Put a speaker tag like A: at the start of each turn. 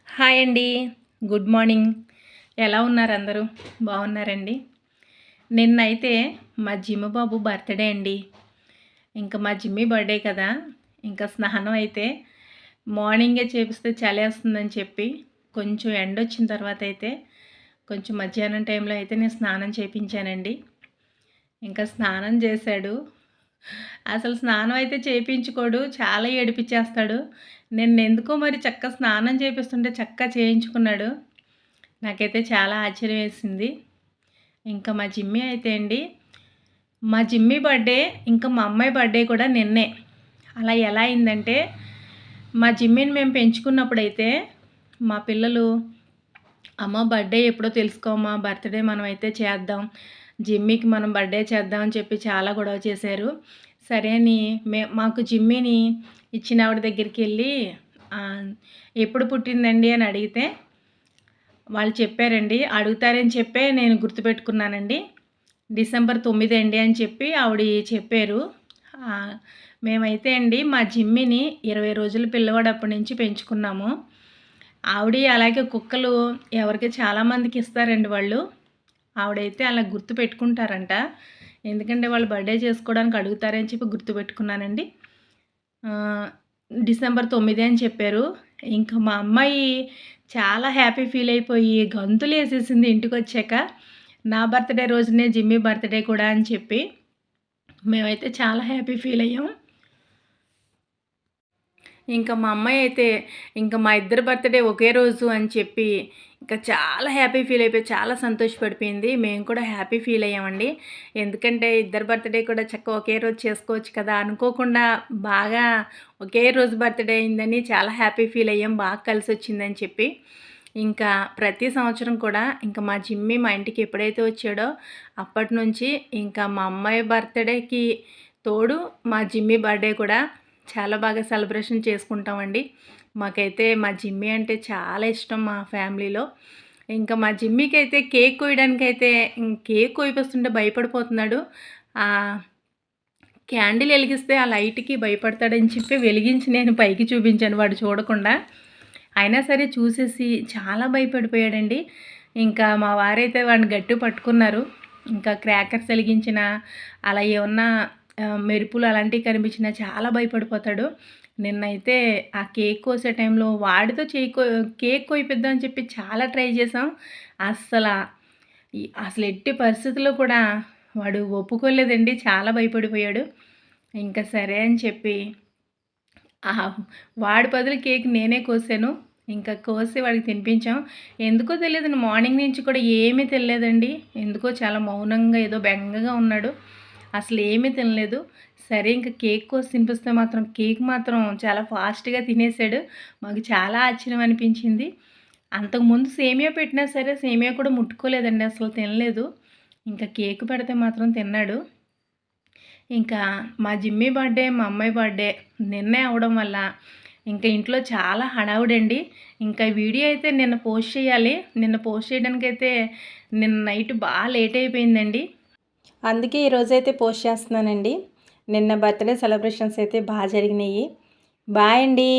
A: Hi అండి. Good morning. ఎలా ఉన్నారు అందరూ? బాగున్నారండి? నిన్నైతే మా జిమ్ము బాబు బర్త్‌డే అండి. ఇంకా మా జిమ్మీ బర్త్‌డే కదా! ఇంకా స్నానం అయితే మార్నింగే చేపిస్తే చలేస్తుందని చెప్పి కొంచెం ఎండొచ్చిన తర్వాత అయితే కొంచెం మధ్యాహ్నం టైంలో అయితే నేను స్నానం చేపించానండి. ఇంకా స్నానం చేశాడు. అసలు స్నానం అయితే చేపించుకోడు. చాలా ఏడిపిచ్చేస్తాడు. నిన్నెందుకో మరి స్నానం చేపిస్తుంటే చేయించుకున్నాడు. నాకైతే చాలా ఆశ్చర్యం వేసింది. ఇంకా మా జిమ్మీ అయితే అండి, మా జిమ్మీ బర్త్‌డే ఇంకా మా అమ్మాయి బర్త్‌డే కూడా నిన్నే. అలా ఎలా అయిందంటే, మా జిమ్మీని మేము పెంచుకున్నప్పుడైతే మా పిల్లలు, అమ్మ బర్త్‌డే ఎప్పుడో తెలుసుకోమ్మా, బర్త్‌డే మనమైతే చేద్దాం, జిమ్మీకి మనం బర్త్‌డే చేద్దాం అని చెప్పి చాలా గొడవ చేశారు. సరే అని మాకు జిమ్మీని ఇచ్చిన ఆవిడ దగ్గరికెళ్ళి ఎప్పుడు పుట్టిందండి అని అడిగితే వాళ్ళు చెప్పారండి. అడుగుతారని చెప్పే నేను గుర్తుపెట్టుకున్నానండి. డిసెంబర్ 9 అండి అని చెప్పి ఆవిడ చెప్పారు. మేమైతే అండి మా జిమ్మీని 20 రోజుల పిల్లవాడు అప్పటి నుంచి పెంచుకున్నాము. ఆవిడ అలాగే కుక్కలు ఎవరికి చాలామందికి ఇస్తారండి వాళ్ళు. ఆవిడైతే అలా గుర్తుపెట్టుకుంటారంట. ఎందుకంటే వాళ్ళు బర్త్‌డే చేసుకోవడానికి అడుగుతారని చెప్పి గుర్తుపెట్టుకున్నానండి. డిసెంబర్ 9 అని చెప్పారు. ఇంకా మా అమ్మాయి చాలా హ్యాపీ ఫీల్ అయిపోయి గంతులేసేసింది ఇంటికొచ్చాక. నా బర్త్‌డే రోజునే జిమ్మీ బర్త్‌డే కూడా అని చెప్పి. మేమైతే చాలా హ్యాపీ ఫీల్ అయ్యాం. ఇంకా మా అమ్మాయి అయితే ఇంకా మా ఇద్దరి బర్త్‌డే ఒకే రోజు అని చెప్పి ఇంకా చాలా హ్యాపీ ఫీల్ అయిపోయి చాలా సంతోషపడిపోయింది. మేము కూడా హ్యాపీ ఫీల్ అయ్యామండి. ఎందుకంటే ఇద్దరి బర్త్‌డే కూడా చక్కగా ఒకే రోజు చేసుకోవచ్చు కదా! అనుకోకుండా బాగా ఒకే రోజు బర్త్‌డే అయిందని చాలా హ్యాపీ ఫీల్ అయ్యాం. బాగా కలిసొచ్చిందని చెప్పి. ఇంకా ప్రతి సంవత్సరం కూడా ఇంకా మా జిమ్మీ మా ఇంటికి ఎప్పుడైతే వచ్చాడో అప్పటి నుంచి ఇంకా మా అమ్మాయి బర్త్‌డేకి తోడు మా జిమ్మీ బర్త్‌డే కూడా చాలా బాగా సెలబ్రేషన్ చేసుకుంటామండి. మాకైతే మా జిమ్మీ అంటే చాలా ఇష్టం మా ఫ్యామిలీలో. ఇంకా మా జిమ్మీకి అయితే కేక్ కోయడానికైతే కేక్ కోయిపిస్తుంటే భయపడిపోతున్నాడు. క్యాండిల్ వెలిగిస్తే ఆ లైట్‌కి భయపడతాడని చెప్పి వెలిగించి నేను పైకి చూపించాను వాడు చూడకుండా. అయినా సరే చూసేసి చాలా భయపడిపోయాడండి. ఇంకా మా వారైతే వాడిని గట్టిగా పట్టుకున్నారు. ఇంకా క్రాకర్స్ వెలిగించినా అలా ఏమన్నా మెరుపులు అలాంటివి కనిపించినా చాలా భయపడిపోతాడు. నిన్నైతే ఆ కేక్ కోసే టైంలో వాడితో కేక్ కోయిపిద్దామని చెప్పి చాలా ట్రై చేసాం. అసలు ఎట్టి పరిస్థితుల్లో కూడా వాడు ఒప్పుకోలేదండి. చాలా భయపడిపోయాడు. ఇంకా సరే అని చెప్పి వాడి బదులు కేక్ నేనే కోసాను. ఇంకా కోసి వాడికి తినిపించాం. ఎందుకో తెలియదు మార్నింగ్ నుంచి కూడా ఏమీ తినలేదండి. ఎందుకో చాలా మౌనంగా ఏదో బెంగగా ఉన్నాడు. అసలు ఏమీ తినలేదు. సరే ఇంకా కేక్ కోసి తినిపిస్తే మాత్రం కేక్ మాత్రం చాలా ఫాస్ట్‌గా తినేసాడు. మాకు చాలా ఆశ్చర్యం అనిపించింది. అంతకుముందు సేమియా పెట్టినా సరే సేమియా కూడా ముట్టుకోలేదండి. అసలు తినలేదు. ఇంకా కేక్ పెడితే మాత్రం తిన్నాడు. ఇంకా మా జిమ్మీ బర్త్‌డే, మా అమ్మాయి బర్త్‌డే నిన్నే అవ్వడం వల్ల ఇంకా ఇంట్లో చాలా హడావుడండి. ఇంకా వీడియో అయితే నిన్న పోస్ట్ చేయాలి. నిన్న పోస్ట్ చేయడానికైతే నిన్న నైట్ బాగా లేట్ అయిపోయిందండి. అందుకే ఈరోజైతే పోస్ట్ చేస్తున్నానండి. నిన్న బర్త్‌డే సెలబ్రేషన్స్ అయితే బాగా జరిగినాయి. బాయ్ అండి.